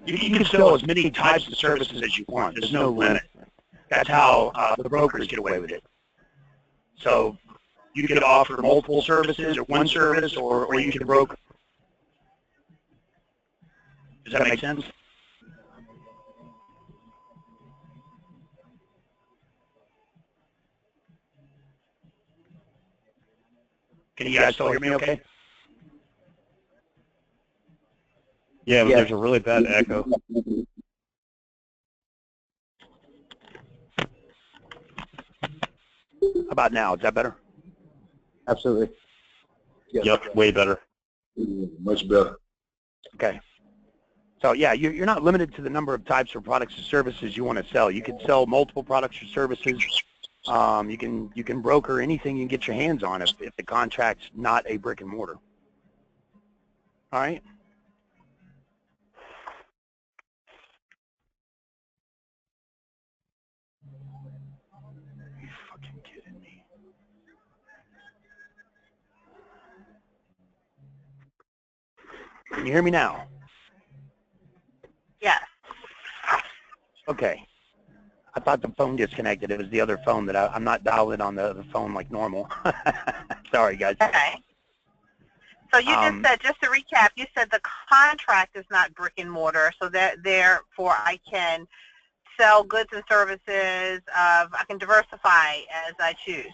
You can sell as many types of services as you want. There's no limit. That's how the brokers get away with it. So you could offer multiple services or one service, or you could broker. Does that make sense? Can you guys still hear me okay? Yeah, but there's a really bad echo. How about now? Is that better? Absolutely. Yep, way better. Much better. Okay. So yeah, you're not limited to the number of types of products or services you want to sell. You can sell multiple products or services. You can broker anything you can get your hands on if the contract's not a brick and mortar. All right. Are you fucking kidding me? Can you hear me now? Yes. Okay. I thought the phone disconnected. It was the other phone that I'm not dialed on the phone like normal. Sorry, guys. Okay. So you just said, just to recap, you said the contract is not brick and mortar, so that therefore I can sell goods and services. I can diversify as I choose.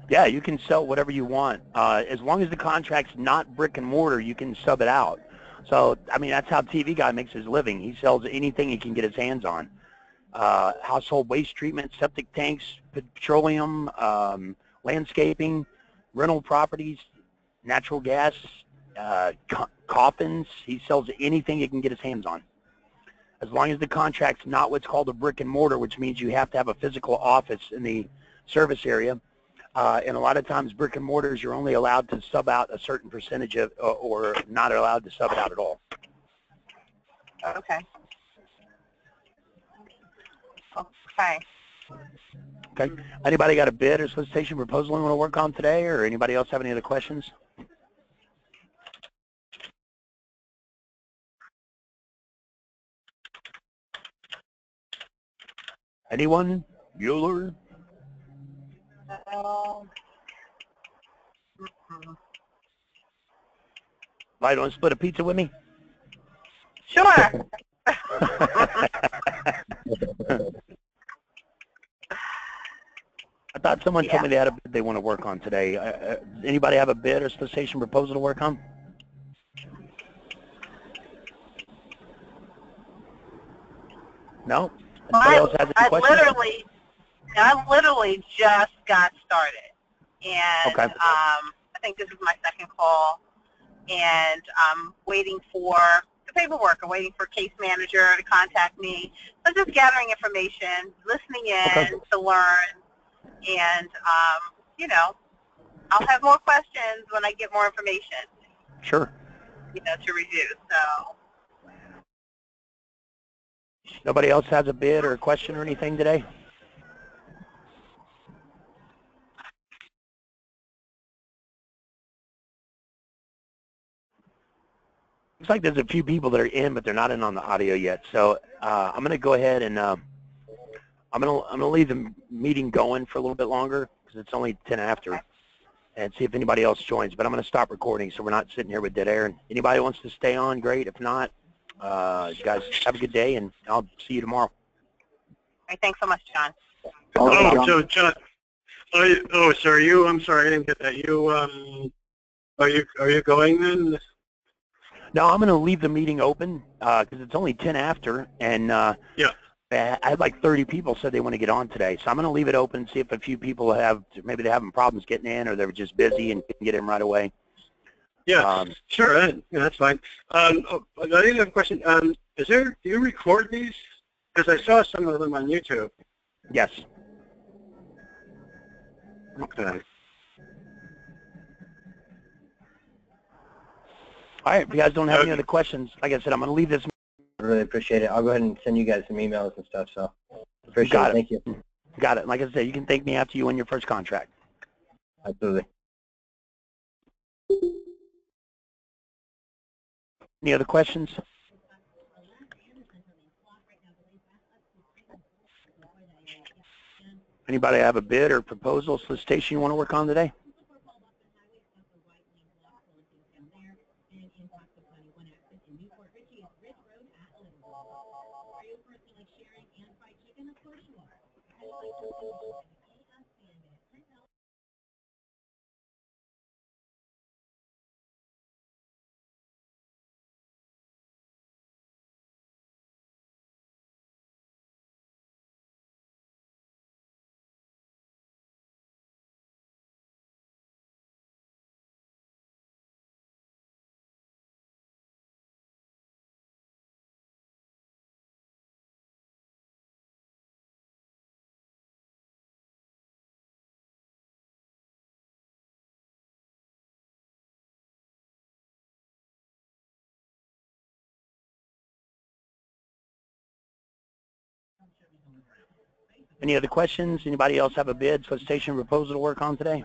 Yeah, you can sell whatever you want. As long as the contract's not brick and mortar, you can sub it out. So, I mean, that's how TV Guy makes his living. He sells anything he can get his hands on. Household waste treatment, septic tanks, petroleum, landscaping, rental properties, natural gas, coffins. He sells anything he can get his hands on. As long as the contract's not what's called a brick and mortar, which means you have to have a physical office in the service area. And a lot of times brick and mortars, you're only allowed to sub out a certain percentage of, or not allowed to sub it out at all. Okay. Okay. Okay. Anybody got a bid or solicitation proposal we want to work on today, or anybody else have any other questions? Anyone? Bueller? Right, want to split a pizza with me? Sure. I thought someone told me they had a bid they want to work on today. Anybody have a bid or solicitation proposal to work on? No? Anybody else has any questions? I literally just got started, and okay. I think this is my second call, and I'm waiting for the paperwork. I'm waiting for case manager to contact me. So I'm just gathering information, listening in to learn, and you know, I'll have more questions when I get more information. Sure. You know, to review. So. Nobody else has a bid or a question or anything today? Looks like there's a few people that are in, but they're not in on the audio yet. So I'm going to go ahead and I'm going to leave the meeting going for a little bit longer because it's only 10 after, and see if anybody else joins. But I'm going to stop recording so we're not sitting here with dead air. And anybody wants to stay on, great. If not, you guys have a good day, and I'll see you tomorrow. All right, thanks so much, John. Oh, so John, oh, so are you? I'm sorry, I didn't get that. You, are you going then? No, I'm going to leave the meeting open because it's only 10 after, and yeah. I had like 30 people said they want to get on today, so I'm going to leave it open, see if a few people have, maybe they're having problems getting in, or they're just busy and couldn't get in right away. Yeah, sure, yeah, that's fine. I have a question. Do you record these? Because I saw some of them on YouTube. Yes. Okay. All right, if you guys don't have any other questions, like I said, I'm going to leave this. I really appreciate it. I'll go ahead and send you guys some emails and stuff, so appreciate it. Thank you. Got it. Like I said, you can thank me after you win your first contract. Absolutely. Any other questions? Anybody have a bid or proposal solicitation you want to work on today? Any other questions? Anybody else have a bid, solicitation, proposal to work on today?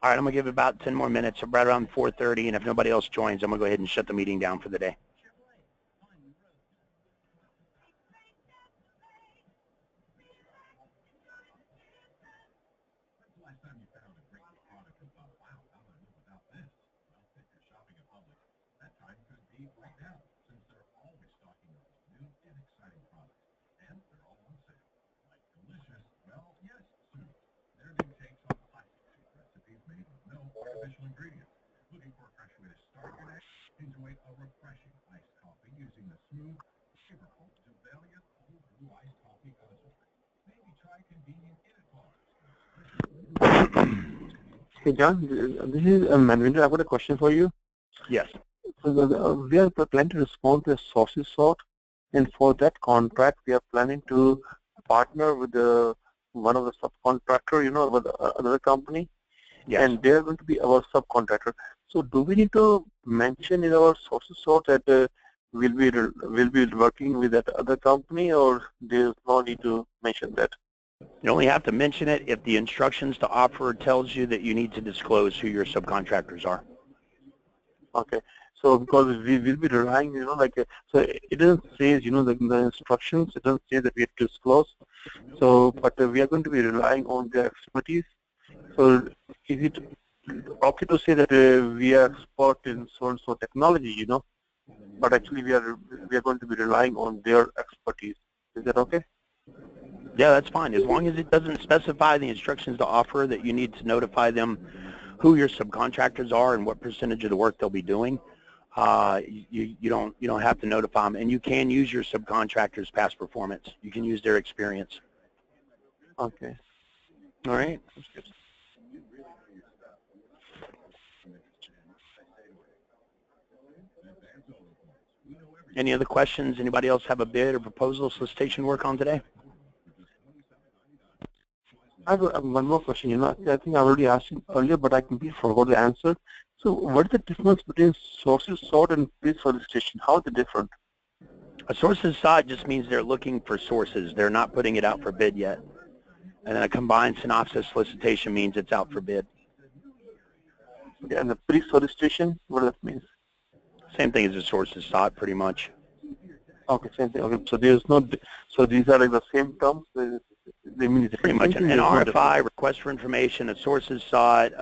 All right, I'm going to give it about 10 more minutes, so right around 4:30, and if nobody else joins, I'm going to go ahead and shut the meeting down for the day. Hey John, this is Manvinder. I've got a question for you. Yes. So we are planning to respond to a sources sort, and for that contract, we are planning to partner with one of the subcontractor, with another company, Yes. And they are going to be our subcontractor. So do we need to mention in our sources sort that we'll be working with that other company, or there's no need to mention that? You only have to mention it if the instructions to offer tells you that you need to disclose who your subcontractors are. Okay. So because we will be relying, so it doesn't say, the instructions, it doesn't say that we have to disclose. So, but we are going to be relying on their expertise. So is it okay to say that we are expert in so-and-so technology, but actually we are going to be relying on their expertise. Is that okay? Yeah, that's fine. As long as it doesn't specify the instructions to offer that you need to notify them who your subcontractors are and what percentage of the work they'll be doing, you don't have to notify them. And you can use your subcontractors' past performance. You can use their experience. Okay. All right. Any other questions? Anybody else have a bid or proposal solicitation work on today? I have one more question. I think I already asked it earlier, but I completely forgot the answer. So what is the difference between sources sort and pre-solicitation? How are they different? A sources side just means they're looking for sources. They're not putting it out for bid yet. And then a combined synopsis solicitation means it's out for bid. Okay, and the pre-solicitation, what does that mean? Same thing as a sources side, pretty much. Okay, same thing. Okay, so there's no, so these are like the same terms. They mean pretty much an RFI, request for information, a sources sought,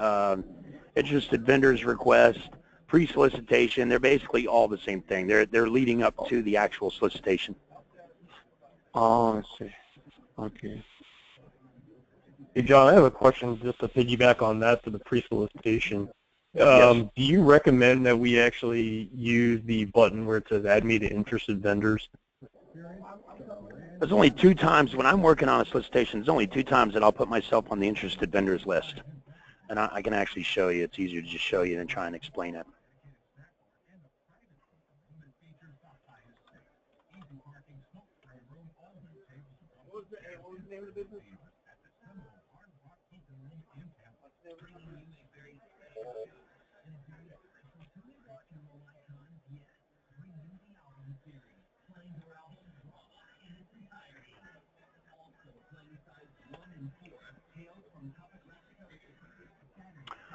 interested vendors request, pre-solicitation. They're basically all the same thing. They're leading up to the actual solicitation. Oh, I see. Okay. Hey John, I have a question just to piggyback on that for the pre-solicitation. Yes. Do you recommend that we actually use the button where it says add me to interested vendors? There's only 2 times when I'm working on a solicitation, there's only 2 times that I'll put myself on the interested vendors list. And I can actually show you. It's easier to just show you than try and explain it.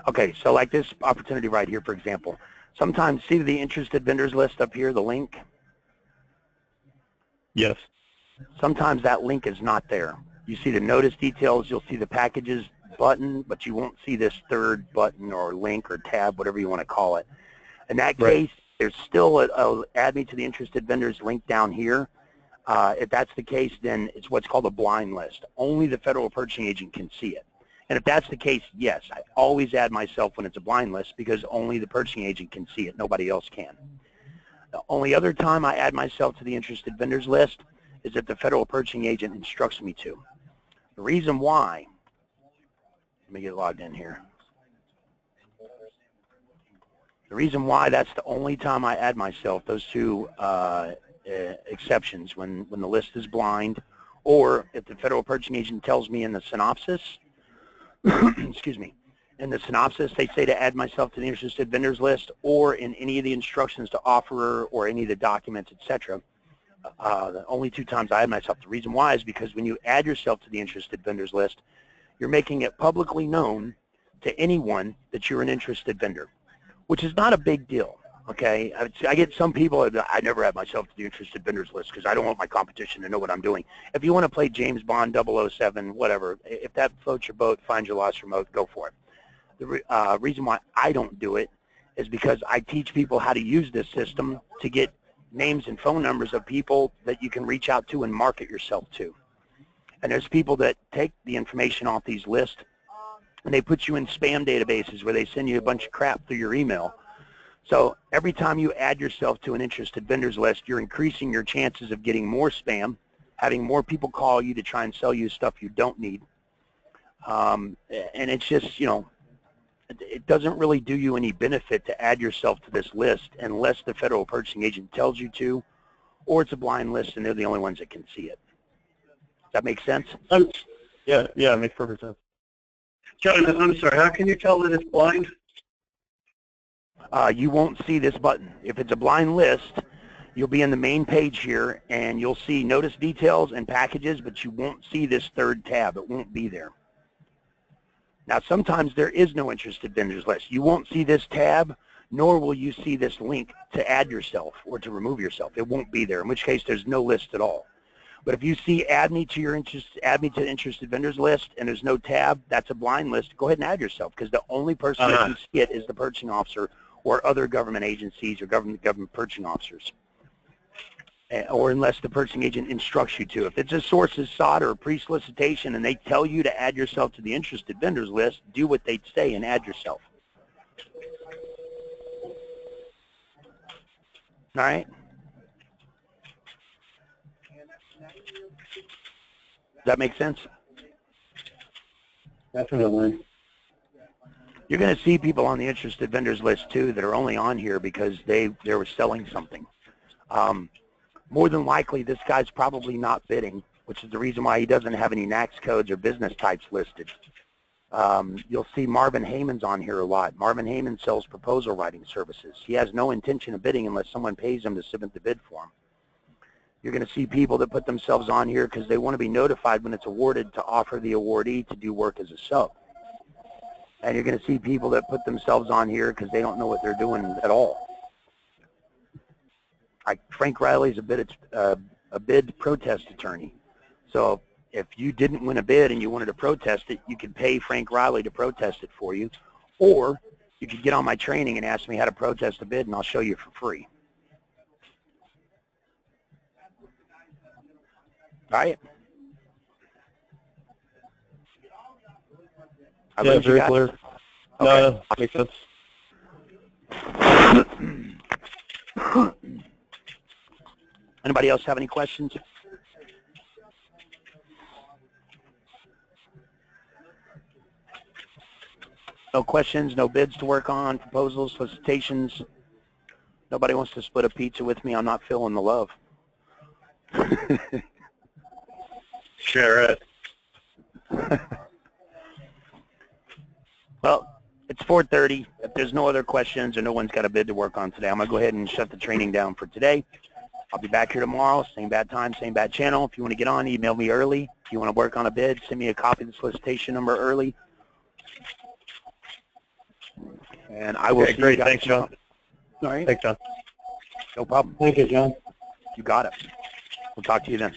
Okay, so like this opportunity right here, for example. Sometimes, see the interested vendors list up here, the link? Yes. Sometimes that link is not there. You see the notice details, you'll see the packages button, but you won't see this third button or link or tab, whatever you want to call it. In that case, there's still a add me to the interested vendors link down here. If that's the case, then it's what's called a blind list. Only the federal purchasing agent can see it. And if that's the case, yes, I always add myself when it's a blind list because only the purchasing agent can see it. Nobody else can. The only other time I add myself to the interested vendors list is if the federal purchasing agent instructs me to. The reason why, let me get logged in here. The reason why that's the only time I add myself, those two exceptions, when the list is blind, or if the federal purchasing agent tells me in the synopsis, excuse me, in the synopsis they say to add myself to the interested vendors list, or in any of the instructions to offerer or any of the documents, etc. The only two times I add myself. The reason why is because when you add yourself to the interested vendors list, you're making it publicly known to anyone that you're an interested vendor, which is not a big deal. Okay, I get some people, I never add myself to the interested vendors list because I don't want my competition to know what I'm doing. If you want to play James Bond 007, whatever, if that floats your boat, find your lost remote, go for it. The reason why I don't do it is because I teach people how to use this system to get names and phone numbers of people that you can reach out to and market yourself to. And there's people that take the information off these lists and they put you in spam databases where they send you a bunch of crap through your email. So every time you add yourself to an interested vendors list, you're increasing your chances of getting more spam, having more people call you to try and sell you stuff you don't need. And it's just, you know, it doesn't really do you any benefit to add yourself to this list unless the federal purchasing agent tells you to, or it's a blind list and they're the only ones that can see it. Does that make sense? Yeah, it makes perfect sense. John, I'm sorry, how can you tell that it's blind? You won't see this button. If it's a blind list, you'll be in the main page here, and you'll see notice details and packages, but you won't see this third tab. It won't be there. Now, sometimes there is no interested vendors list. You won't see this tab, nor will you see this link to add yourself or to remove yourself. It won't be there, in which case there's no list at all. But if you see add me to the interested vendors list and there's no tab, that's a blind list. Go ahead and add yourself because the only person that can see it is the purchasing officer or other government agencies or government purchasing officers, or unless the purchasing agent instructs you to. If it's a sources sought or a pre-solicitation and they tell you to add yourself to the interested vendors list, do what they say and add yourself. All right? Does that make sense? Definitely. You're going to see people on the interested vendors list too that are only on here because they were selling something. More than likely, this guy's probably not bidding, which is the reason why he doesn't have any NAICS codes or business types listed. You'll see Marvin Heyman's on here a lot. Marvin Heyman sells proposal writing services. He has no intention of bidding unless someone pays him to submit the bid for him. You're going to see people that put themselves on here because they want to be notified when it's awarded to offer the awardee to do work as a sub. And you're going to see people that put themselves on here because they don't know what they're doing at all. Like Frank Riley's a bid protest attorney. So if you didn't win a bid and you wanted to protest it, you could pay Frank Riley to protest it for you. Or you could get on my training and ask me how to protest a bid and I'll show you for free. All right? Yeah, very clear. Okay. No, makes sense. Anybody else have any questions? No questions, no bids to work on, proposals, solicitations. Nobody wants to split a pizza with me. I'm not feeling the love. Share it. Well, it's 4:30. If there's no other questions or no one's got a bid to work on today, I'm going to go ahead and shut the training down for today. I'll be back here tomorrow, same bad time, same bad channel. If you want to get on, email me early. If you want to work on a bid, send me a copy of the solicitation number early. And I will see you guys. Great, thanks, John. All right. Thanks, John. No problem. Thank you, John. You got it. We'll talk to you then.